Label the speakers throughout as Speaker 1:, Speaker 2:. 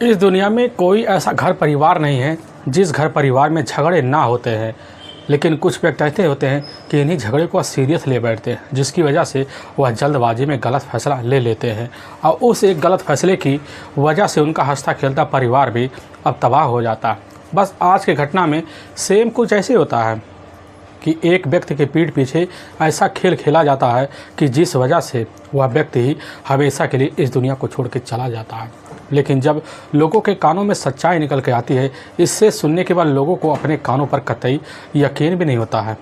Speaker 1: इस दुनिया में कोई ऐसा घर परिवार नहीं है जिस घर परिवार में झगड़े ना होते हैं। लेकिन कुछ व्यक्ति ऐसे होते हैं कि इन्हीं झगड़े को सीरियस ले बैठते हैं, जिसकी वजह से वह जल्दबाजी में गलत फैसला ले लेते हैं और उस एक गलत फैसले की वजह से उनका हंसता खेलता परिवार भी अब तबाह हो जाता है। बस आज की घटना में सेम कुछ ऐसे होता है कि एक व्यक्ति के पीठ पीछे ऐसा खेल खेला जाता है कि जिस वजह से वह व्यक्ति ही हमेशा के लिए इस दुनिया को छोड़ के चला जाता है। लेकिन जब लोगों के कानों में सच्चाई निकल के आती है, इससे सुनने के बाद लोगों को अपने कानों पर कतई यकीन भी नहीं होता है।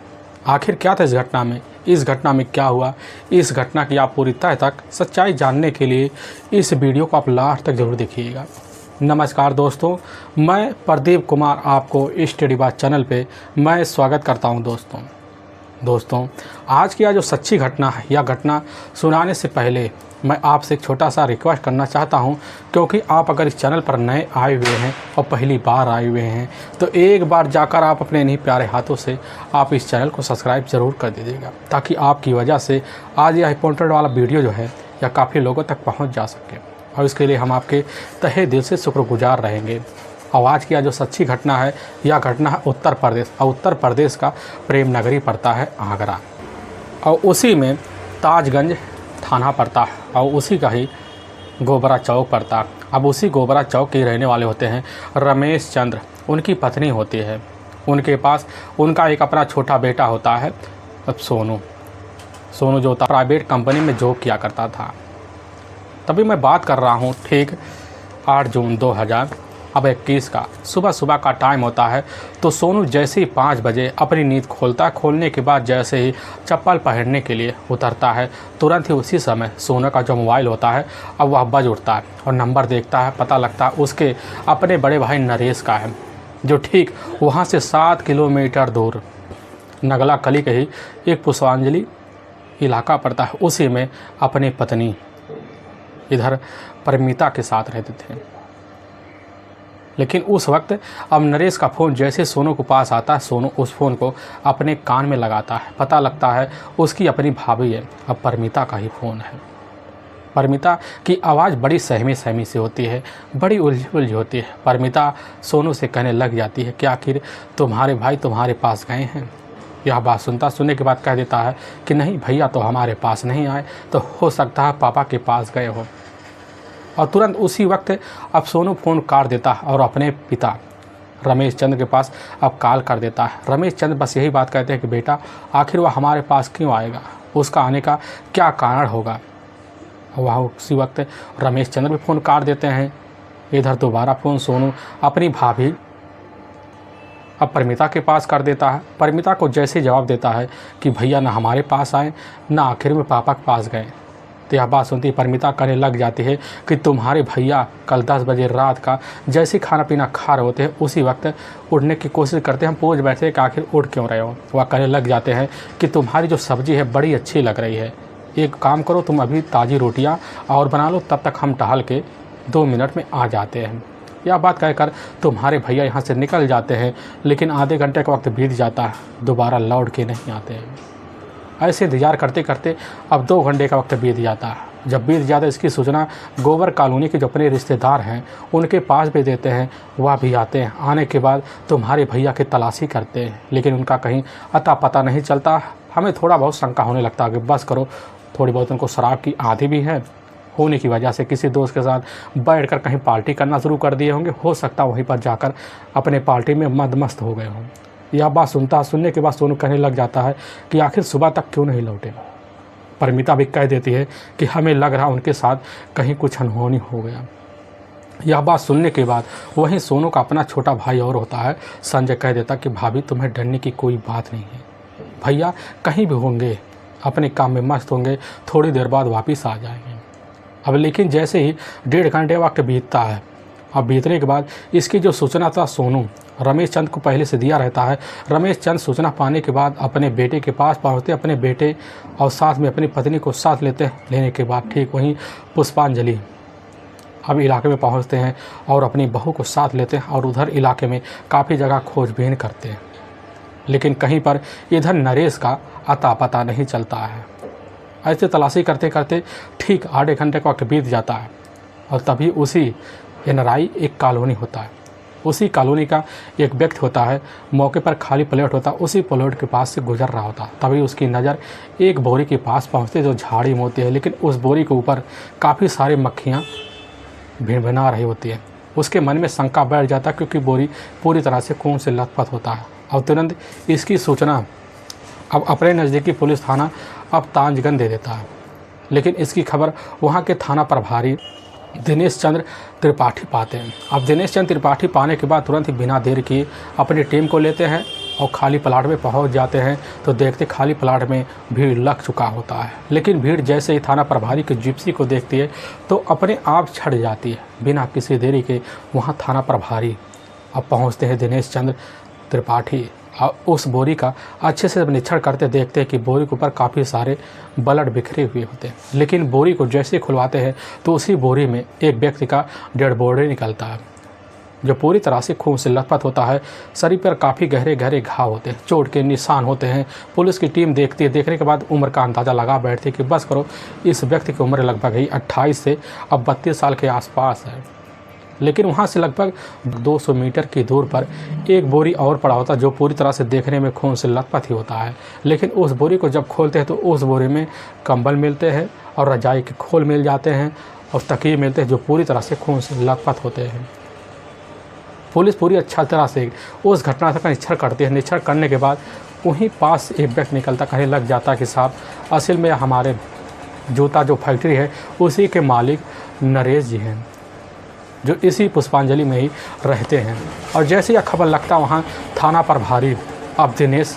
Speaker 1: आखिर क्या था इस घटना में क्या हुआ, इस घटना की आप पूरी तह तक सच्चाई जानने के लिए इस वीडियो को आप लास्ट तक ज़रूर देखिएगा। नमस्कार दोस्तों, मैं प्रदीप कुमार आपको इस स्टडी बात चैनल पे मैं स्वागत करता हूं। दोस्तों आज की यह जो सच्ची घटना है, यह घटना सुनाने से पहले मैं आपसे एक छोटा सा रिक्वेस्ट करना चाहता हूं, क्योंकि आप अगर इस चैनल पर नए आए हुए हैं और पहली बार आए हुए हैं तो एक बार जाकर आप अपने इन्हीं प्यारे हाथों से आप इस चैनल को सब्सक्राइब ज़रूर कर दीजिएगा, ताकि आपकी वजह से आज यह इंपॉर्टेंट वाला वीडियो जो है यह काफ़ी लोगों तक पहुँच जा सके, और इसके लिए हम आपके तहे दिल से शुक्रगुजार रहेंगे। और आज की जो सच्ची घटना है, यह घटना है उत्तर प्रदेश, और उत्तर प्रदेश का प्रेम नगरी पड़ता है आगरा, और उसी में ताजगंज थाना पड़ता है, और उसी का ही गोबरा चौक पड़ता है। अब उसी गोबरा चौक के रहने वाले होते हैं रमेश चंद्र, उनकी पत्नी होती है, उनके पास उनका एक अपना छोटा बेटा होता है। अब सोनू जो होता प्राइवेट कंपनी में जॉब किया करता था। तभी मैं बात कर रहा हूँ ठीक 8 जून 2021 का सुबह का टाइम होता है। तो सोनू जैसे ही 5 बजे अपनी नींद खोलने के बाद जैसे ही चप्पल पहनने के लिए उतरता है, तुरंत ही उसी समय सोनू का जो मोबाइल होता है अब वह बज उठता है और नंबर देखता है। पता लगता है उसके अपने बड़े भाई नरेश का है, जो ठीक वहाँ से 7 किलोमीटर दूर नगला कली के ही एक पुष्पांजलि इलाका पड़ता है। उसी में अपनी पत्नी इधर परिमिता के साथ रहते थे। लेकिन उस वक्त अब नरेश का फ़ोन जैसे सोनू के पास आता है, सोनू उस फ़ोन को अपने कान में लगाता है। पता लगता है उसकी अपनी भाभी है, अब परिमिता का ही फ़ोन है। परिमिता की आवाज़ बड़ी सहमी से होती है, बड़ी उलझी होती है। परिमिता सोनू से कहने लग जाती है कि आखिर तुम्हारे भाई तुम्हारे पास गए हैं। यह बात सुनने के बाद कह देता है कि नहीं भैया तो हमारे पास नहीं आए, तो हो सकता है पापा के पास गए हो। और तुरंत उसी वक्त अब सोनू फ़ोन काट देता है और अपने पिता रमेश चंद्र के पास अब कॉल कर देता है। रमेश चंद्र बस यही बात कहते हैं कि बेटा आखिर वह हमारे पास क्यों आएगा, उसका आने का क्या कारण होगा। वह उसी वक्त रमेश चंद्र भी फ़ोन काट देते हैं। इधर दोबारा फ़ोन सोनू अपनी भाभी अब परिमिता के पास कर देता है। परिमिता को जैसे जवाब देता है कि भैया ना हमारे पास आए ना आखिर में पापा के पास गए, तो यह बात सुनती परिमिता कहने लग जाती है कि तुम्हारे भैया कल 10 बजे रात का जैसे खाना पीना खा रहे होते हैं, उसी वक्त उठने की कोशिश करते हैं। हम पूछ बैठे कि आखिर उठ क्यों रहे हो। वह कहने लग जाते हैं कि तुम्हारी जो सब्ज़ी है बड़ी अच्छी लग रही है, एक काम करो तुम अभी ताज़ी रोटियाँ और बना लो, तब तक हम टहल के 2 मिनट में आ जाते हैं। यह बात कहकर तुम्हारे भैया यहाँ से निकल जाते हैं। लेकिन आधे घंटे का वक्त बीत जाता है, दोबारा लौट के नहीं आते हैं। ऐसे इंतजार करते करते अब 2 घंटे का वक्त बीत जाता है। जब बीत जाता है इसकी सूचना गोबर कॉलोनी के जो अपने रिश्तेदार हैं उनके पास भी देते हैं। वह भी आते हैं। आने के बाद तुम्हारे भैया की तलाशी करते हैं, लेकिन उनका कहीं अता पता नहीं चलता। हमें थोड़ा बहुत शंका होने लगता है कि बस करो, थोड़ी बहुत उनको शराब की आदी भी है होने की वजह से किसी दोस्त के साथ बैठकर कहीं पार्टी करना शुरू कर दिए होंगे। हो सकता है वहीं पर जाकर अपने पार्टी में मदमस्त हो गए हों। यह बात सुनने के बाद सोनू कहने लग जाता है कि आखिर सुबह तक क्यों नहीं लौटे। परिमिता भी कह देती है कि हमें लग रहा उनके साथ कहीं कुछ अनहोनी हो गया। यह बात सुनने के बाद वहीं सोनू का अपना छोटा भाई और होता है संजय, कह देता कि भाभी तुम्हें डरने की कोई बात नहीं है, भैया कहीं भी होंगे, अपने काम में मस्त होंगे, थोड़ी देर बाद वापस आ जाएंगे। अब लेकिन जैसे ही 1.5 घंटे वक्त बीतता है, अब बीतने के बाद इसकी जो सूचना था सोनू रमेश चंद को पहले से दिया रहता है। रमेश चंद सूचना पाने के बाद अपने बेटे के पास पहुँचते, अपने बेटे और साथ में अपनी पत्नी को साथ लेने के बाद ठीक वहीं पुष्पांजलि अब इलाके में पहुँचते हैं और अपनी बहू को साथ लेते हैं और उधर इलाके में काफ़ी जगह खोजबीन करते हैं। लेकिन कहीं पर इधर नरेश का अता पता नहीं चलता है। ऐसे तलाशी करते करते ठीक 8 घंटे का वक्त बीत जाता है और तभी उसी एनआरआई एक कॉलोनी होता है, उसी कॉलोनी का एक व्यक्ति होता है, मौके पर खाली प्लॉट होता है, उसी प्लॉट के पास से गुजर रहा होता। तभी उसकी नज़र एक बोरी के पास पहुंचती जो झाड़ी में होती है, लेकिन उस बोरी के ऊपर काफ़ी सारी मक्खियाँ भिनभिना रही होती है। उसके मन में शंका बैठ जाता है क्योंकि बोरी पूरी तरह से खून से लथपथ होता है। और तुरंत इसकी सूचना अब अपने नज़दीकी पुलिस थाना अब तांजगंज दे देता है, लेकिन इसकी खबर वहाँ के थाना प्रभारी दिनेश चंद्र त्रिपाठी पाते हैं। अब दिनेश चंद्र त्रिपाठी पाने के बाद तुरंत ही बिना देर किए अपनी टीम को लेते हैं और खाली प्लाट में पहुंच जाते हैं तो देखते खाली प्लाट में भीड़ लग चुका होता है। लेकिन भीड़ जैसे ही थाना प्रभारी की जिप्सी को देखती है तो अपने आप छट जाती है। बिना किसी देरी के वहां थाना प्रभारी अब पहुंचते हैं दिनेश चंद्र त्रिपाठी और उस बोरी का अच्छे से निरीक्षण करते देखते हैं कि बोरी के ऊपर काफ़ी सारे ब्लड बिखरे हुए होते हैं। लेकिन बोरी को जैसे ही खुलवाते हैं तो उसी बोरी में एक व्यक्ति का डेड बॉडी निकलता है जो पूरी तरह से खून से लथपथ होता है। शरीर पर काफ़ी गहरे गहरे घाव होते हैं, चोट के निशान होते हैं। पुलिस की टीम देखती है, देखने के बाद उम्र का अंदाज़ा लगा बैठती है कि बस करो, इस व्यक्ति की उम्र लगभग ही 28 से अब 32 साल के आसपास है। लेकिन वहाँ से लगभग 200 मीटर की दूर पर एक बोरी और पड़ा होता है जो पूरी तरह से देखने में खून से लथपथ ही होता है। लेकिन उस बोरी को जब खोलते हैं तो उस बोरी में कंबल मिलते हैं और रजाई के खोल मिल जाते हैं और तकिए मिलते हैं जो पूरी तरह से खून से लथपथ होते हैं। पुलिस पूरी अच्छा तरह से उस घटना का निरीक्षण करती है। निरीक्षण करने के बाद वहीं पास एक व्यक्ति निकलता, कहने लग जाता कि साहब असल में हमारे जूता जो फैक्ट्री है उसी के मालिक नरेश जी हैं जो इसी पुष्पांजलि में ही रहते हैं। और जैसे यह खबर लगता वहाँ थाना प्रभारी अब दिनेश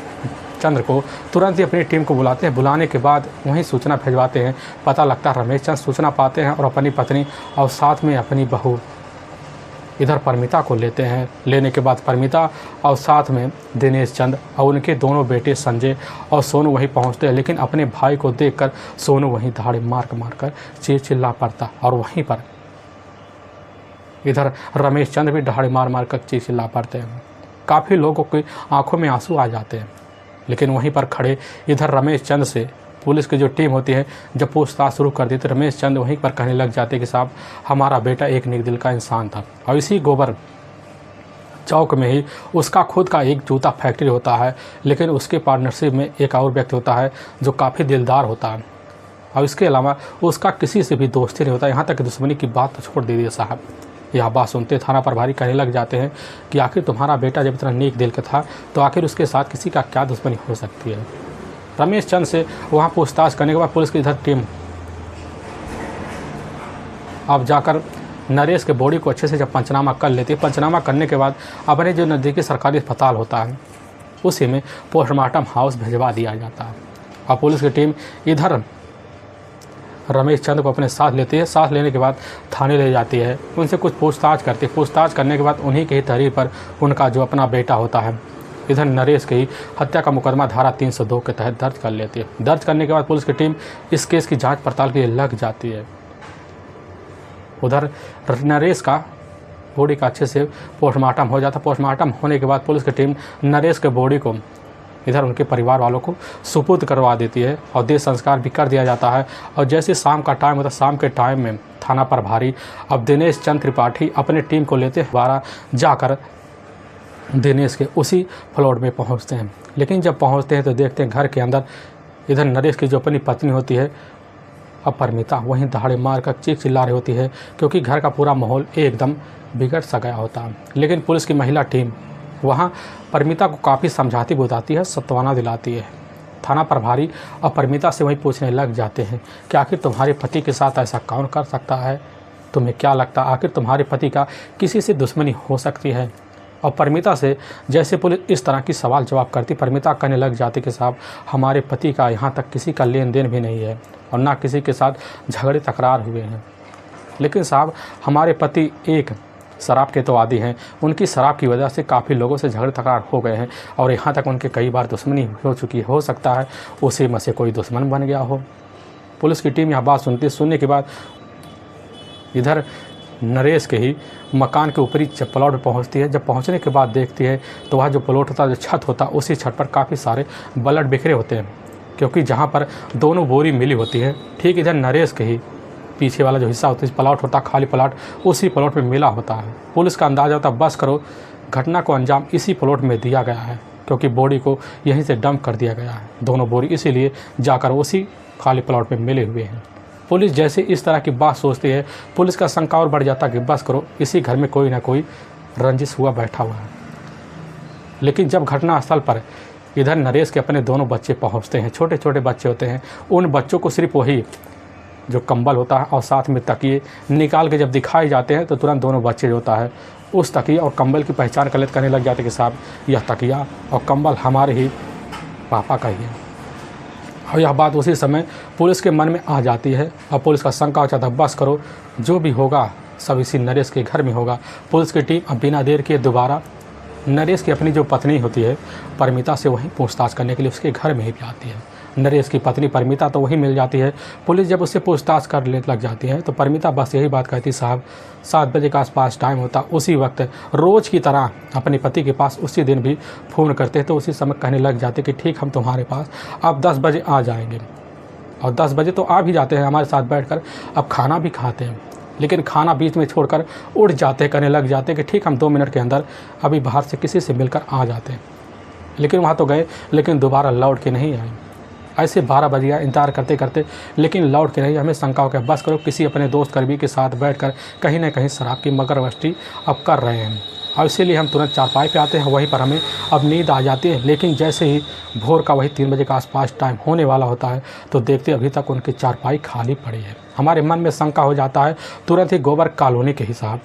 Speaker 1: चंद्र को तुरंत ही अपनी टीम को बुलाते हैं। बुलाने के बाद वहीं सूचना भिजवाते हैं। पता लगता है रमेश चंद्र सूचना पाते हैं और अपनी पत्नी और साथ में अपनी बहू इधर परमिता को लेते हैं। लेने के बाद परमिता और साथ में दिनेश चंद्र और उनके दोनों बेटे संजय और सोनू वहीं पहुंचते हैं। लेकिन अपने भाई को देखकर सोनू वहीं दाढ़ी मार कर चिल्ला पड़ता और वहीं पर इधर रमेश चंद्र भी दहाड़ी मार कर चिल्ला पड़ते हैं। काफ़ी लोगों की आंखों में आंसू आ जाते हैं। लेकिन वहीं पर खड़े इधर रमेश चंद्र से पुलिस की जो टीम होती है जब पूछताछ शुरू कर दी तो रमेश चंद्र वहीं पर कहने लग जाते कि साहब हमारा बेटा एक नेक दिल का इंसान था और इसी गोबर चौक में ही उसका खुद का एक जूता फैक्ट्री होता है। लेकिन उसके पार्टनरशिप में एक और व्यक्ति होता है जो काफ़ी दिलदार होता है और इसके अलावा उसका किसी से भी दोस्ती नहीं होता। यहाँ तक दुश्मनी की बात तो छोड़ दीजिए साहब। यह बात सुनते थाना प्रभारी कहने लग जाते हैं कि आखिर तुम्हारा बेटा जब इतना नेक दिल का था तो आखिर उसके साथ किसी का क्या दुश्मनी हो सकती है। रमेश चंद्र से वहाँ पूछताछ करने के बाद पुलिस की इधर टीम अब जाकर नरेश के बॉडी को अच्छे से जब पंचनामा कर लेती है। पंचनामा करने के बाद अपने जो नज़दीकी सरकारी अस्पताल होता है उसी में पोस्टमार्टम हाउस भिजवा दिया जाता है। और पुलिस की टीम इधर रमेश चंद्र को अपने साथ लेती है। साथ लेने के बाद थाने ले जाती है, उनसे कुछ पूछताछ करती है। पूछताछ करने के बाद उन्हीं के ही तहरीर पर उनका जो अपना बेटा होता है इधर नरेश की हत्या का मुकदमा धारा 302 के तहत दर्ज कर लेती है। दर्ज करने के बाद पुलिस की टीम इस केस की जांच पड़ताल के लिए लग जाती है। उधर नरेश का बॉडी का अच्छे से पोस्टमार्टम हो जाता है। पोस्टमार्टम होने के बाद पुलिस की टीम नरेश के बॉडी को इधर उनके परिवार वालों को सुपुर्द करवा देती है और देह संस्कार भी कर दिया जाता है। और जैसे शाम का टाइम होता है, शाम के टाइम में थाना प्रभारी अब दिनेश चंद्र त्रिपाठी अपनी टीम को लेते द्वारा जाकर दिनेश के उसी फ्लोर में पहुंचते हैं। लेकिन जब पहुंचते हैं तो देखते हैं घर के अंदर इधर नरेश की जो अपनी पत्नी होती है अपरमिता वहीं दहाड़े मार कर चीख चिल्ला रही होती है क्योंकि घर का पूरा माहौल एकदम बिगड़ सा गया होता है। लेकिन पुलिस की महिला टीम वहाँ परमिता को काफ़ी समझाती बुझाती है, सत्वाना दिलाती है। थाना प्रभारी और परमिता से वहीं पूछने लग जाते हैं कि आखिर तुम्हारे पति के साथ ऐसा कौन कर सकता है, तुम्हें क्या लगता है आखिर तुम्हारे पति का किसी से दुश्मनी हो सकती है। और परमिता से जैसे पुलिस इस तरह की सवाल जवाब करती, परमिता कहने लग जाती कि साहब हमारे पति का यहाँ तक किसी का लेन देन भी नहीं है और ना किसी के साथ झगड़े तकरार हुए हैं। लेकिन साहब हमारे पति एक शराब के तो आदी हैं, उनकी शराब की वजह से काफ़ी लोगों से झगड़े तकरार हो गए हैं और यहाँ तक उनके कई बार दुश्मनी हो चुकी है। हो सकता है उसी में से कोई दुश्मन बन गया हो। पुलिस की टीम यह बात सुनने के बाद इधर नरेश के ही मकान के ऊपरी प्लॉट में पहुंचती है। जब पहुंचने के बाद देखती है तो वह जो प्लॉट होता है, जो छत होता है, उसी छत पर काफ़ी सारे ब्लड बिखरे होते हैं क्योंकि जहाँ पर दोनों बोरी मिली होती है ठीक इधर नरेश के ही पीछे वाला जो हिस्सा होता है, प्लॉट होता है, खाली प्लॉट, उसी प्लॉट में मिला होता है। पुलिस का अंदाज़ा होता है, बस करो घटना को अंजाम इसी प्लॉट में दिया गया है, क्योंकि बॉडी को यहीं से डंप कर दिया गया है। दोनों बोरी इसीलिए जाकर उसी खाली प्लॉट में मिले हुए हैं। पुलिस जैसे इस तरह की बात सोचती है, पुलिस का शंका और बढ़ जाता है कि बस करो इसी घर में कोई ना कोई रंजिश हुआ बैठा हुआ है। लेकिन जब घटनास्थल पर इधर नरेश के अपने दोनों बच्चे पहुंचते हैं, छोटे छोटे बच्चे होते हैं, उन बच्चों को सिर्फ वही जो कंबल होता है और साथ में तकिए निकाल के जब दिखाए जाते हैं तो तुरंत दोनों बच्चे जो होता है उस तकिए और कंबल की पहचान करने लग जाते हैं कि साहब यह तकिया और कंबल हमारे ही पापा का ही है। और यह बात उसी समय पुलिस के मन में आ जाती है और पुलिस का शंका हो जाता है, बस करो जो भी होगा सब इसी नरेश के घर में होगा। पुलिस की टीम अब बिना देर किए दोबारा नरेश की अपनी जो पत्नी होती है परमिता से वहीं पूछताछ करने के लिए उसके घर में ही भी आती है। नरेश की पत्नी परमिता तो वहीं मिल जाती है। पुलिस जब उससे पूछताछ करने लग जाती है तो परमिता बस यही बात कहती, साहब 7 बजे के आसपास टाइम होता, उसी वक्त रोज़ की तरह अपने पति के पास उसी दिन भी फ़ोन करते, तो उसी समय कहने लग जाते कि ठीक हम तुम्हारे पास अब 10 बजे आ जाएंगे। और 10 बजे तो आ भी जाते हैं हमारे साथ बैठकर, अब खाना भी खाते हैं, लेकिन खाना बीच में छोड़कर उठ जाते, कहने लग जाते कि ठीक हम 2 मिनट के अंदर अभी बाहर से किसी से मिलकर आ जाते हैं। लेकिन वहाँ तो गए लेकिन दोबारा लौट के नहीं आए। ऐसे 12 बज गया इंतज़ार करते करते, लेकिन लौट के नहीं। हमें शंका हो गया, बस करो किसी अपने दोस्त कर्मी के साथ बैठकर कहीं ना कहीं शराब की मगरमस्ती अब कर रहे हैं। और इसीलिए हम तुरंत चारपाई पे आते हैं, वहीं पर हमें अब नींद आ जाती है। लेकिन जैसे ही भोर का वही 3 बजे के आसपास टाइम होने वाला होता है तो देखते अभी तक उनकी चारपाई खाली पड़ी है। हमारे मन में शंका हो जाता है, तुरंत ही गोबर कॉलोनी के हिसाब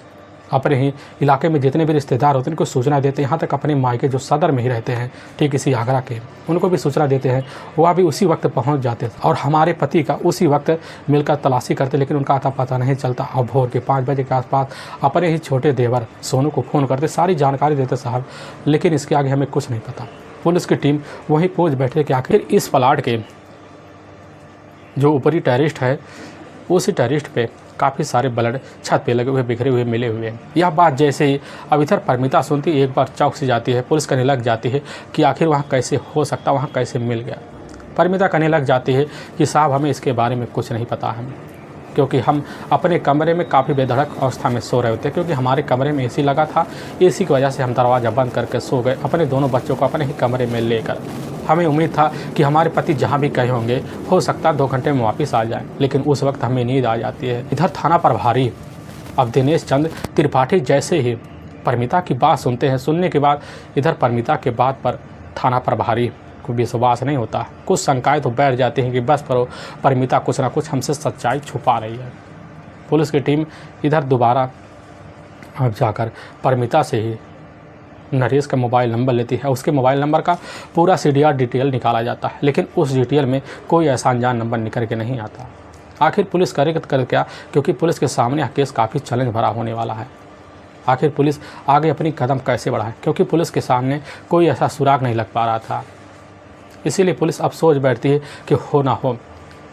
Speaker 1: अपने ही इलाके में जितने भी रिश्तेदार होते हैं उनको सूचना देते हैं। यहाँ तक अपने मायके जो सदर में ही रहते हैं, ठीक इसी आगरा के, उनको भी सूचना देते हैं। वह भी उसी वक्त पहुँच जाते हैं और हमारे पति का उसी वक्त मिलकर तलाशी करते, लेकिन उनका आता पता नहीं चलता। और भोर के 5 बजे के आसपास अपने ही छोटे देवर सोनू को फ़ोन करते, सारी जानकारी देते साहब, लेकिन इसके आगे हमें कुछ नहीं पता। पुलिस की टीम वहीं पहुँच बैठे कि आखिर इस प्लाट के जो ऊपरी टेरिस्ट है उसी टेरिस्ट पे काफ़ी सारे ब्लड छत पे लगे हुए बिखरे हुए मिले हुए हैं। यह बात जैसे ही अब इधर परमिता सुनती, एक बार चौंक सी जाती है। पुलिस कहने लग जाती है कि आखिर वहाँ कैसे हो सकता, वहाँ कैसे मिल गया। परमिता कहने लग जाती है कि साहब हमें इसके बारे में कुछ नहीं पता है, क्योंकि हम अपने कमरे में काफ़ी बेधड़क अवस्था में सो रहे होते, क्योंकि हमारे कमरे में एसी लगा था। एसी की वजह से हम दरवाज़ा बंद करके सो गए अपने दोनों बच्चों को अपने ही कमरे में लेकर। हमें उम्मीद था कि हमारे पति जहाँ भी कहे होंगे हो सकता है 2 घंटे में वापस आ जाएं, लेकिन उस वक्त हमें नींद आ जाती है। इधर थाना प्रभारी अब दिनेश चंद्र त्रिपाठी जैसे ही परमिता की बात सुनते हैं, सुनने के बाद इधर परमिता के बात पर थाना प्रभारी को विश्वास नहीं होता। कुछ शंकाएं तो बैठ जाती हैं कि बस करो परमिता कुछ ना कुछ हमसे सच्चाई छुपा रही है। पुलिस की टीम इधर दोबारा अब जाकर परमिता से ही नरेश का मोबाइल नंबर लेती है। उसके मोबाइल नंबर का पूरा CDR डिटेल निकाला जाता है, लेकिन उस डिटेल में कोई ऐसा अनजान नंबर निकल के नहीं आता। आखिर पुलिस करे क्या, क्योंकि पुलिस के सामने यह केस काफ़ी चैलेंज भरा होने वाला है। आखिर पुलिस आगे अपनी कदम कैसे बढ़ाए, क्योंकि पुलिस के सामने कोई ऐसा सुराग नहीं लग पा रहा था। इसीलिए पुलिस अब सोच बैठती है कि हो ना हो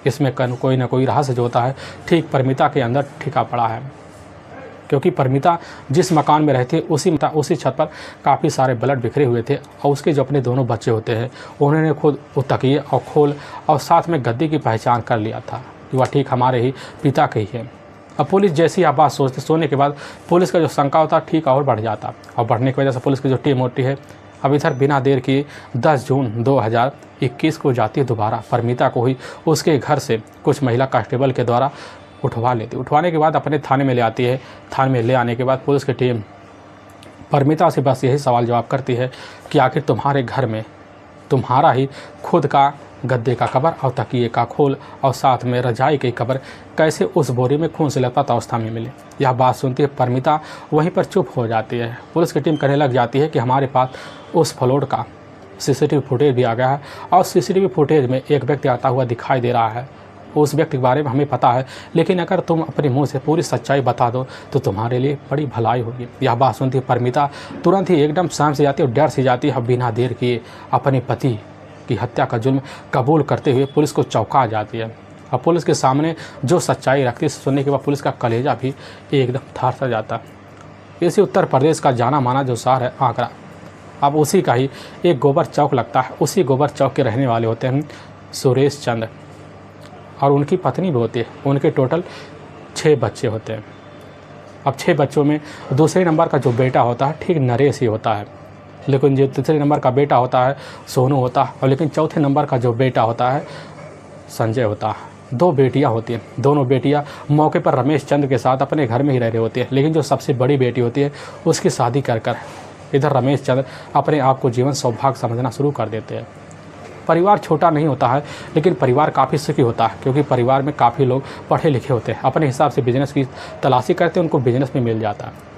Speaker 1: इसमें कोई ना कोई रहस्य जो होता है ठीक परमिता के अंदर ठिका पड़ा है, क्योंकि परमिता जिस मकान में रहती है उसी छत पर काफ़ी सारे ब्लड बिखरे हुए थे। और उसके जो अपने दोनों बच्चे होते हैं उन्होंने खुद वो तकिए और खोल और साथ में गद्दी की पहचान कर लिया था कि वह ठीक हमारे ही पिता के ही है। अब पुलिस जैसी यह बात सोचते, सोने के बाद पुलिस का जो शंका होता ठीक और बढ़ जाता, और बढ़ने की वजह से पुलिस की जो टीम होती है अब इधर बिना देर किए 10 जून 2021 को जाती है दोबारा परमिता को ही उसके घर से कुछ महिला कांस्टेबल के द्वारा उठवा लेती। उठवाने के बाद अपने थाने में ले आती है। थाने में ले आने के बाद पुलिस की टीम परमिता से बस यही सवाल जवाब करती है कि आखिर तुम्हारे घर में तुम्हारा ही खुद का गद्दे का कवर और तकिए का खोल और साथ में रजाई की कवर कैसे उस बोरी में खून से लथपथ अवस्था में मिले। यह बात सुनती है परमिता वहीं पर चुप हो जाती है। पुलिस की टीम कहने लग जाती है कि हमारे पास उस फ्लोर का CCTV फुटेज भी आ गया है और CCTV फुटेज में एक व्यक्ति आता हुआ दिखाई दे रहा है। उस व्यक्ति के बारे में हमें पता है, लेकिन अगर तुम अपने मुंह से पूरी सच्चाई बता दो तो तुम्हारे लिए बड़ी भलाई होगी। यह बात सुनती है परमिता तुरंत ही एकदम सहम से जाती है और डर से जाती है। बिना देर किए अपने पति की हत्या का जुल्म कबूल करते हुए पुलिस को चौंका जाती है। और पुलिस के सामने जो सच्चाई रखती है सुनने के बाद पुलिस का कलेजा भी एकदम थर सा जाता है। इसी उत्तर प्रदेश का जाना माना जो शहर है आगरा, अब उसी का ही एक गोबर चौक लगता है। उसी गोबर चौक के रहने वाले होते हैं सुरेश चंद्र और उनकी पत्नी भी होती है। उनके टोटल 6 बच्चे होते हैं। अब 6 बच्चों में दूसरे नंबर का जो बेटा होता है ठीक नरेश ही होता है, लेकिन जो तीसरे नंबर का बेटा होता है सोनू होता है, और लेकिन चौथे नंबर का जो बेटा होता है संजय होता है। 2 बेटियां होती हैं। दोनों बेटियां मौके पर रमेश चंद्र के साथ अपने घर में ही रह रही होती है, लेकिन जो सबसे बड़ी बेटी होती है उसकी शादी कर इधर रमेश चंद्र अपने आप को जीवन सौभाग्य समझना शुरू कर देते हैं। परिवार छोटा नहीं होता है, लेकिन परिवार काफ़ी सुखी होता है, क्योंकि परिवार में काफ़ी लोग पढ़े लिखे होते हैं, अपने हिसाब से बिजनेस की तलाशी करते हैं, उनको बिजनेस में मिल जाता है।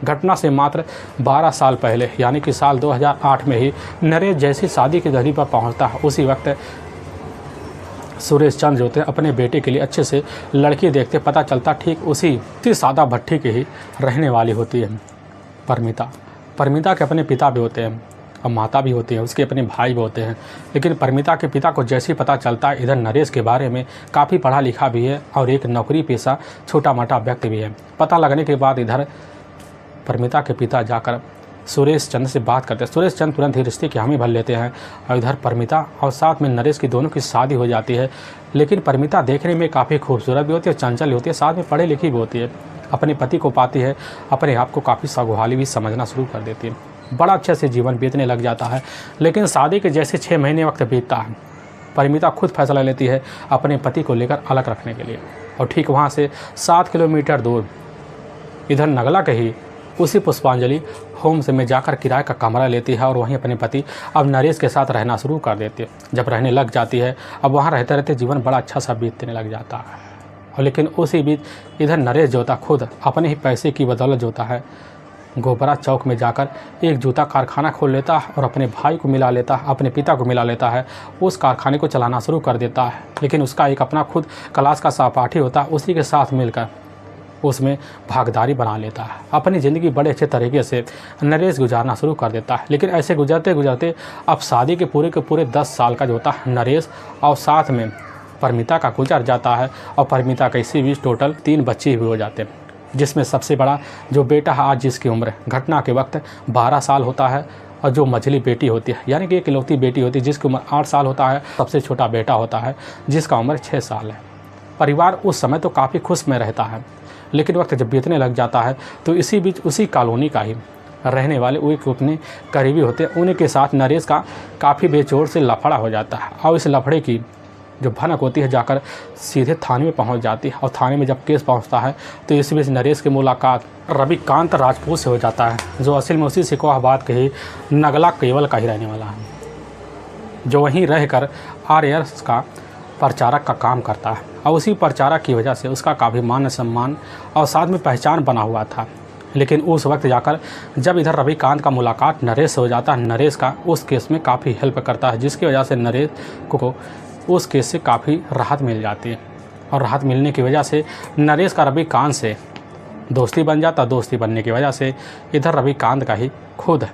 Speaker 1: घटना से मात्र 12 साल पहले यानी कि साल 2008 में ही नरेश जैसी शादी की दहलीज पर पहुंचता है, उसी वक्त सुरेश चंद्र जो थे अपने बेटे के लिए अच्छे से लड़की देखते। पता चलता ठीक उसी सादा भट्टी की ही रहने वाली होती है परमिता। परमिता के अपने पिता भी होते हैं और माता भी होती है, उसके अपने भाई भी होते हैं, लेकिन परमिता के पिता को जैसे ही पता चलता है इधर नरेश के बारे में काफ़ी पढ़ा लिखा भी है और एक नौकरी पेशा छोटा मोटा व्यक्ति भी है। पता लगने के बाद इधर परमिता के पिता जाकर सुरेश चंद्र से बात करते हैं। सुरेश चंद्र तुरंत ही रिश्ते की हामी भर लेते हैं और इधर परमिता और साथ में नरेश की दोनों की शादी हो जाती है। लेकिन परमिता देखने में काफ़ी खूबसूरत भी होती है, चंचल होती है, साथ में पढ़ी लिखी भी होती है। अपने पति को पाती है, अपने आप को काफ़ी सगुहाली भी समझना शुरू कर देती है। बड़ा अच्छे से जीवन बीतने लग जाता है। लेकिन शादी के जैसे 6 महीने वक्त बीतता है, परमिता खुद फैसला लेती है अपने पति को लेकर अलग रखने के लिए, और ठीक वहाँ से 7 किलोमीटर दूर इधर नगला के ही उसी पुष्पांजलि होम्स में जाकर किराए का कमरा लेती है और वहीं अपने पति अब नरेश के साथ रहना शुरू कर देती है। जब रहने लग जाती है, अब वहाँ रहते रहते जीवन बड़ा अच्छा सा बीतने लग जाता है। और लेकिन उसी बीच इधर नरेश जो होता खुद अपने ही पैसे की बदौलत जो होता है गोबरा चौक में जाकर एक जूता कारखाना खोल लेता है और अपने भाई को मिला लेता है, अपने पिता को मिला लेता है, उस कारखाने को चलाना शुरू कर देता है। लेकिन उसका एक अपना खुद क्लास का सहपाठी होता है, उसी के साथ मिलकर उसमें भागीदारी बना लेता है। अपनी ज़िंदगी बड़े अच्छे तरीके से नरेश गुजारना शुरू कर देता है। लेकिन ऐसे गुजरते गुजरते अब शादी के पूरे 10 साल का जो होता है नरेश और साथ में परमिता का गुजर जाता है, और परमिता के इसी बीच टोटल 3 बच्चे भी हो जाते हैं, जिसमें सबसे बड़ा जो बेटा है आज जिसकी उम्र घटना के वक्त 12 साल होता है, और जो मझली बेटी होती है यानी कि एक इकलौती बेटी होती है जिसकी उम्र 8 साल होता है, सबसे छोटा बेटा होता है जिसका उम्र 6 साल है। परिवार उस समय तो काफ़ी खुश में रहता है, लेकिन वक्त जब बीतने लग जाता है तो इसी बीच उसी कॉलोनी का ही रहने वाले वो एक अपने करीबी होते हैं, उन्हीं के साथ नरेश का काफ़ी बेजोड़ से लफड़ा हो जाता है। और इस लफड़े की जो भनक होती है जाकर सीधे थाने में पहुंच जाती है, और थाने में जब केस पहुंचता है तो इस बीच नरेश की मुलाकात रविकांत राजपूत से हो जाता है, जो असल में उसी सिकोहाबाद के ही नगला केवल का ही रहने वाला है, जो वहीं रहकर आर्यस का प्रचारक का काम करता है। और उसी प्रचारक की वजह से उसका काफ़ी मान सम्मान और साथ में पहचान बना हुआ था। लेकिन उस वक्त जाकर जब इधर रविकांत का मुलाकात नरेश से हो जाता है, नरेश का उस केस में काफ़ी हेल्प करता है, जिसकी वजह से नरेश को उस केस से काफ़ी राहत मिल जाती है। और राहत मिलने की वजह से नरेश का रविकांत से दोस्ती बन जाता। दोस्ती बनने की वजह से इधर रविकांत का ही खुद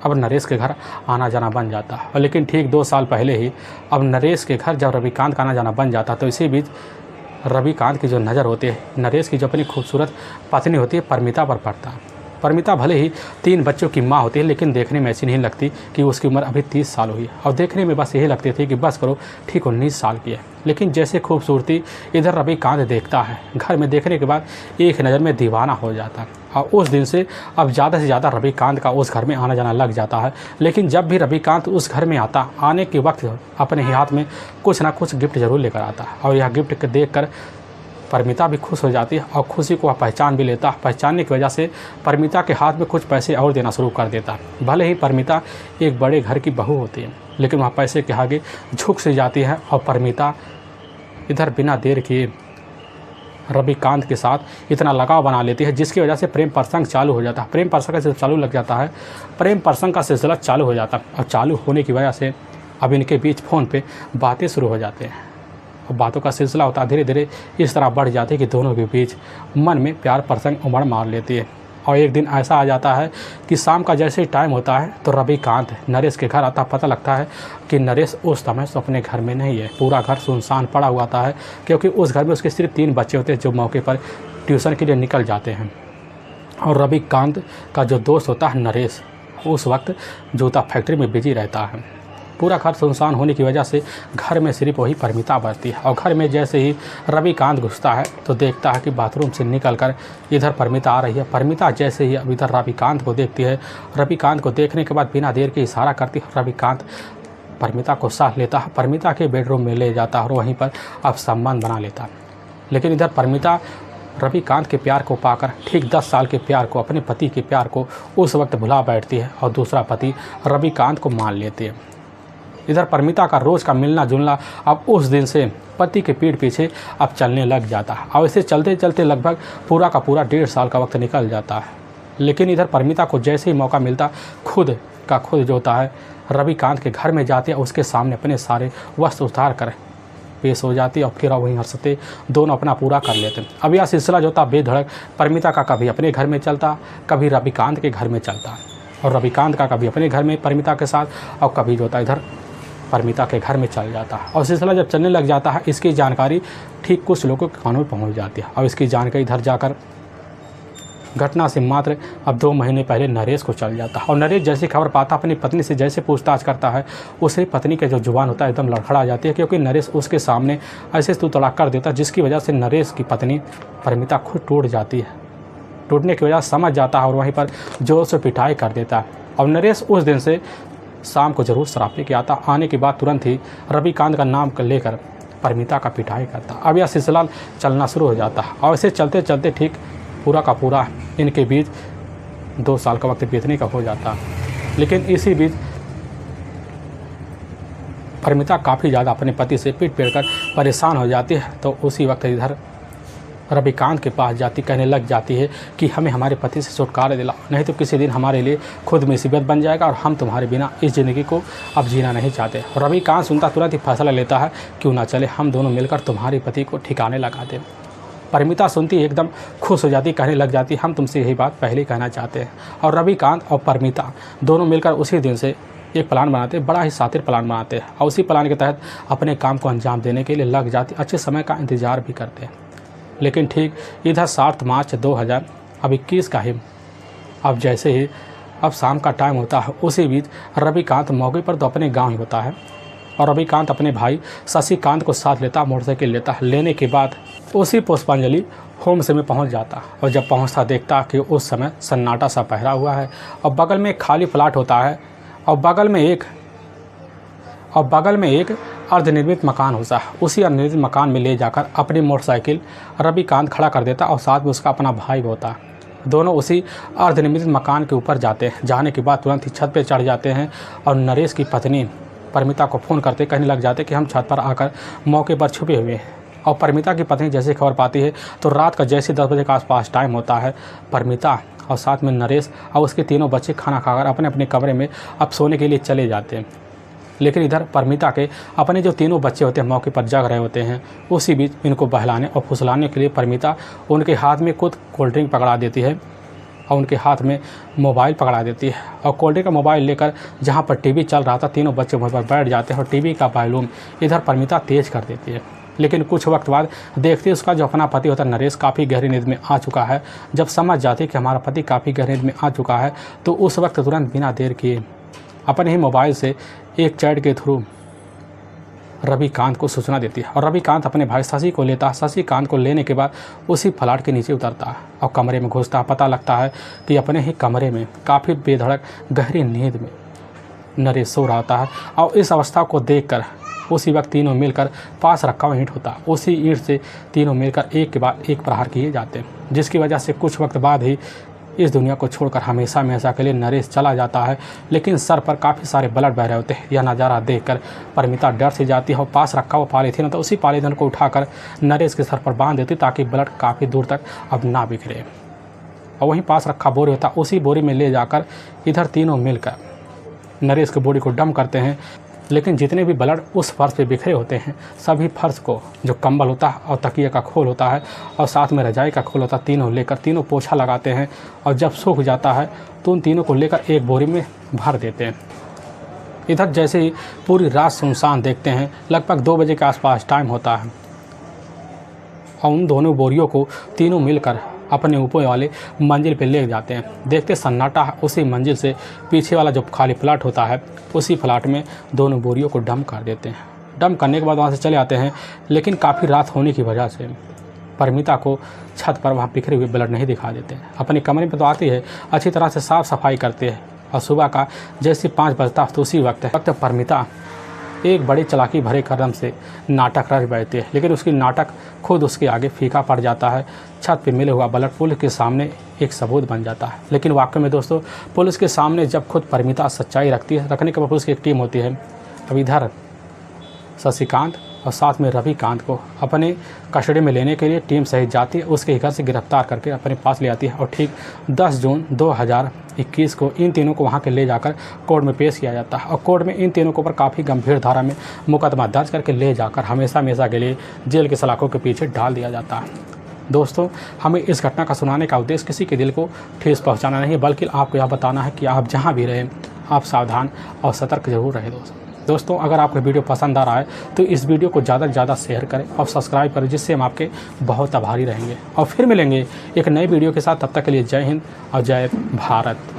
Speaker 1: अब नरेश के घर आना जाना बन जाता है। और लेकिन ठीक 2 साल पहले ही अब नरेश के घर जब रविकांत का आना जाना बन जाता, तो इसी बीच रविकांत की जो नज़र होती है नरेश की जो अपनी खूबसूरत पत्नी होती है परमिता पर पड़ता है। परमिता भले ही 3 बच्चों की माँ होती है, लेकिन देखने में ऐसी नहीं लगती कि उसकी उम्र अभी 30 साल हुई है, और देखने में बस यही लगती थी कि बस करो ठीक 19 साल की है। लेकिन जैसे खूबसूरती इधर रविकांत देखता है, घर में देखने के बाद एक नज़र में दीवाना हो जाता है, और उस दिन से अब ज़्यादा से ज़्यादा रविकांत का उस घर में आना जाना लग जाता है। लेकिन जब भी रविकांत उस घर में आता, आने के वक्त अपने ही हाथ में कुछ ना कुछ गिफ्ट ज़रूर लेकर आता है, और यह गिफ्ट देख कर परमिता भी खुश हो जाती है, और खुशी को वह पहचान भी लेता है। पहचानने की वजह से परमिता के हाथ में कुछ पैसे और देना शुरू कर देता है। भले ही परमिता एक बड़े घर की बहू होती है, लेकिन वह पैसे के आगे झुक से जाती है, और परमिता इधर बिना देर किए रविकांत के साथ इतना लगाव बना लेती है, जिसकी वजह से प्रेम प्रसंग चालू हो जाता है। प्रेम प्रसंग का सिलसिला चालू लग जाता है, प्रेम प्रसंग का सिलसिला चालू हो जाता है, और चालू होने की वजह से अब इनके बीच फ़ोन पे बातें शुरू हो जाते हैं। और बातों का सिलसिला होता है धीरे धीरे इस तरह बढ़ जाती है कि दोनों के बीच मन में प्यार प्रसंग उमड़ मार लेती है। और एक दिन ऐसा आ जाता है कि शाम का जैसे ही टाइम होता है तो रविकांत नरेश के घर आता। पता लगता है कि नरेश उस समय से अपने घर में नहीं है, पूरा घर सुनसान पड़ा हुआ आता है, क्योंकि उस घर में उसके सिर्फ 3 बच्चे होते हैं जो मौके पर ट्यूशन के लिए निकल जाते हैं। और रविकांत का जो दोस्त होता है नरेश, उस वक्त जूता फैक्ट्री में बिजी रहता है। पूरा घर सुनसान होने की वजह से घर में सिर्फ वही परिमिता बचती है। और घर में जैसे ही रविकांत घुसता है तो देखता है कि बाथरूम से निकलकर इधर परिमिता आ रही है। परिमिता जैसे ही अब इधर रविकांत को देखती है, रविकांत को देखने के बाद बिना देर के इशारा करती है। रविकांत परिमिता को साथ लेता है, परिमिता के बेडरूम में ले जाता है और वहीं पर अब संबंध बना लेता है। लेकिन इधर परिमिता रविकांत के प्यार को पाकर ठीक 10 साल के प्यार को, अपने पति के प्यार को उस वक्त भुला बैठती है और दूसरा पति रविकांत को मान लेती है। इधर परिमिता का रोज़ का मिलना जुलना अब उस दिन से पति के पीठ पीछे अब चलने लग जाता है और इसे चलते चलते लगभग पूरा का पूरा 1.5 साल का वक्त निकल जाता है। लेकिन इधर परिमिता को जैसे ही मौका मिलता खुद का खुद जो होता है रविकांत के घर में जाती है, उसके सामने अपने सारे वस्त्र उतार कर पेश हो जाती है और फिर वहीं हंसते दोनों अपना पूरा कर लेते हैं। अब यह सिलसिला जो था बेधड़क परिमिता का कभी अपने घर में चलता, कभी रविकांत के घर में चलता और रविकांत का कभी अपने घर में परिमिता के साथ और कभी जो होता इधर परिमिता के घर में चल जाता है। और सिलसिला जब चलने लग जाता है इसकी जानकारी ठीक कुछ लोगों के कानों में पहुँच जाती है और इसकी जानकारी इधर जाकर घटना से मात्र अब 2 महीने पहले नरेश को चल जाता है। और नरेश जैसी खबर पाता अपनी पत्नी से जैसे पूछताछ करता है, उसे पत्नी के जो जुबान होता है एकदम लड़खड़ा जाती है, क्योंकि नरेश उसके सामने ऐसे तू तड़ाक कर देता है जिसकी वजह से नरेश की पत्नी परिमिता खुद टूट जाती है। टूटने की वजह समझ जाता है और वहीं पर जोर से पिटाई कर देता है। और नरेश उस दिन से शाम को ज़रूर शराब लेके आता, आने के बाद तुरंत ही रविकांत का नाम लेकर परिमिता का पिटाई करता। अब यह सिलसिला चलना शुरू हो जाता है और ऐसे चलते चलते ठीक पूरा का पूरा इनके बीच 2 साल का वक्त बीतने का हो जाता। लेकिन इसी बीच परिमिता काफ़ी ज़्यादा अपने पति से पीट कर परेशान हो जाती है। तो उसी वक्त इधर रविकांत के पास जाती, कहने लग जाती है कि हमें हमारे पति से छुटकारा दिलाओ, नहीं तो किसी दिन हमारे लिए खुद मुसीबत बन जाएगा और हम तुम्हारे बिना इस ज़िंदगी को अब जीना नहीं चाहते। रविकांत सुनता तुरंत ही फैसला लेता है, क्यों ना चले हम दोनों मिलकर तुम्हारे पति को ठिकाने लगा दें। परिमिता सुनती एकदम खुश हो जाती, कहने लग जाती हम तुमसे यही बात पहले कहना चाहते हैं। और रविकांत और परिमिता दोनों मिलकर उसी दिन से एक प्लान बनाते, बड़ा ही शातिर प्लान बनाते हैं और उसी प्लान के तहत अपने काम को अंजाम देने के लिए लग जाती, अच्छे समय का इंतज़ार भी करते हैं। लेकिन ठीक इधर 7 मार्च 2021 का ही अब जैसे ही अब शाम का टाइम होता है, उसी बीच रविकांत मौके पर तो अपने गाँव ही होता है और रविकांत अपने भाई शशिकांत को साथ लेता, मोटरसाइकिल लेता। लेने के बाद उसी पुष्पांजलि होम से में पहुंच जाता और जब पहुंचता देखता कि उस समय सन्नाटा सा पहरा हुआ है और बगल में एक खाली प्लाट होता है और बगल में एक अर्धनिर्मित मकान होता है। उसी अर्धनिर्मित मकान में ले जाकर अपनी मोटरसाइकिल रविकांत खड़ा कर देता और साथ में उसका अपना भाई होता है। दोनों उसी अर्धनिर्मित मकान के ऊपर जाते हैं। जाने के बाद तुरंत ही छत पर चढ़ जाते हैं और नरेश की पत्नी परिमिता को फ़ोन करते कहने लग जाते कि हम छत पर आकर मौके पर छुपे हुए हैं। और परिमिता की पत्नी जैसे खबर पाती है तो रात का जैसे 10 बजे के आसपास टाइम होता है, परिमिता और साथ में नरेश और उसके तीनों बच्चे खाना खाकर अपने अपने कमरे में अब सोने के लिए चले जाते हैं। लेकिन इधर परिमिता के अपने जो तीनों बच्चे होते हैं मौके पर जग रहे होते हैं। उसी बीच इनको बहलाने और फुसलाने के लिए परिमिता उनके हाथ में खुद कोल्ड ड्रिंक पकड़ा देती है और उनके हाथ में मोबाइल पकड़ा देती है और कोल्ड ड्रिंक का मोबाइल लेकर जहाँ पर टीवी चल रहा था तीनों बच्चे वहाँ पर बैठ जाते हैं और टीवी का वॉल्यूम इधर परिमिता तेज़ कर देती है। लेकिन कुछ वक्त बाद देखती है उसका जो अपना पति होता है नरेश काफ़ी गहरी नींद में आ चुका है। जब समझ जाती है कि हमारा पति काफ़ी गहरी नींद में आ चुका है तो उस वक्त तुरंत बिना देर किए अपने ही मोबाइल से एक चैट के थ्रू रविकांत को सूचना देती है और रविकांत अपने भाई शशि को लेता है। शशिकांत को लेने के बाद उसी फ्लैट के नीचे उतरता है और कमरे में घुसता है। पता लगता है कि अपने ही कमरे में काफ़ी बेधड़क गहरी नींद में नरेश सो रहा होता है और इस अवस्था को देखकर उसी वक्त तीनों मिलकर पास रखा हुआ ईंट होता है, उसी ईंट से तीनों मिलकर एक के बाद एक प्रहार किए जाते हैं, जिसकी वजह से कुछ वक्त बाद ही इस दुनिया को छोड़कर हमेशा के लिए नरेश चला जाता है। लेकिन सर पर काफ़ी सारे ब्लड बह रहे होते हैं। यह नज़ारा देखकर परिमिता डर से जाती है और पास रखा हुआ पॉलीथीन होता है, उसी पॉलीथीन को उठाकर नरेश के सर पर बांध देती ताकि ब्लड काफ़ी दूर तक अब ना बिखरे। और वहीं पास रखा बोरी होता है, उसी बोरी में ले जाकर इधर तीनों मिलकर नरेश की बॉडी को डंप करते हैं। लेकिन जितने भी ब्लड उस फर्श पे बिखरे होते हैं सभी फर्श को जो कंबल होता है और तकिए का खोल होता है और साथ में रजाई का खोल होता है तीनों लेकर तीनों पोछा लगाते हैं और जब सूख जाता है तो उन तीनों को लेकर एक बोरी में भर देते हैं। इधर जैसे ही पूरी रात सुनसान देखते हैं, लगभग 2 बजे के आसपास टाइम होता है और उन दोनों बोरियों को तीनों मिलकर अपने ऊपर वाले मंजिल पर ले जाते हैं। देखते सन्नाटा है, उसी मंजिल से पीछे वाला जो खाली प्लाट होता है उसी प्लाट में दोनों बोरियों को डंप कर देते हैं। डंप करने के बाद वहाँ से चले आते हैं, लेकिन काफ़ी रात होने की वजह से परिमिता को छत पर वहाँ बिखरे हुए ब्लड नहीं दिखा देते हैं। अपने कमरे में तो आती है, अच्छी तरह से साफ़ सफाई करते हैं और सुबह का जैसे 5 बजता तो उसी वक्त परिमिता एक बड़ी चालाकी भरे कदम से नाटक रच बैठती है, लेकिन उसकी नाटक खुद उसके आगे फीका पड़ जाता है। छत पे मिले हुआ ब्लड पुलिस के सामने एक सबूत बन जाता है। लेकिन वाकई में दोस्तों, पुलिस के सामने जब खुद परिमिता सच्चाई रखने के बाद पुलिस की एक टीम होती है। अब इधर शशिकांत और साथ में रविकांत को अपने कस्टडी में लेने के लिए टीम सहित जाती है, उसके घर से गिरफ्तार करके अपने पास ले आती है और ठीक 10 जून 2021 को इन तीनों को वहां के ले जाकर कोर्ट में पेश किया जाता है और कोर्ट में इन तीनों के ऊपर काफ़ी गंभीर धारा में मुकदमा दर्ज करके ले जाकर हमेशा के लिए जेल की सलाखों के पीछे डाल दिया जाता है। दोस्तों, हमें इस घटना का सुनाने का उद्देश्य किसी के दिल को ठेस पहुँचाना नहीं है, बल्कि आपको यह बताना है कि आप जहाँ भी रहें आप सावधान और सतर्क जरूर रहें। दोस्तों, अगर आपको वीडियो पसंद आ रहा है तो इस वीडियो को ज़्यादा से ज़्यादा शेयर करें और सब्सक्राइब करें, जिससे हम आपके बहुत आभारी रहेंगे। और फिर मिलेंगे एक नए वीडियो के साथ। तब तक के लिए जय हिंद और जय भारत।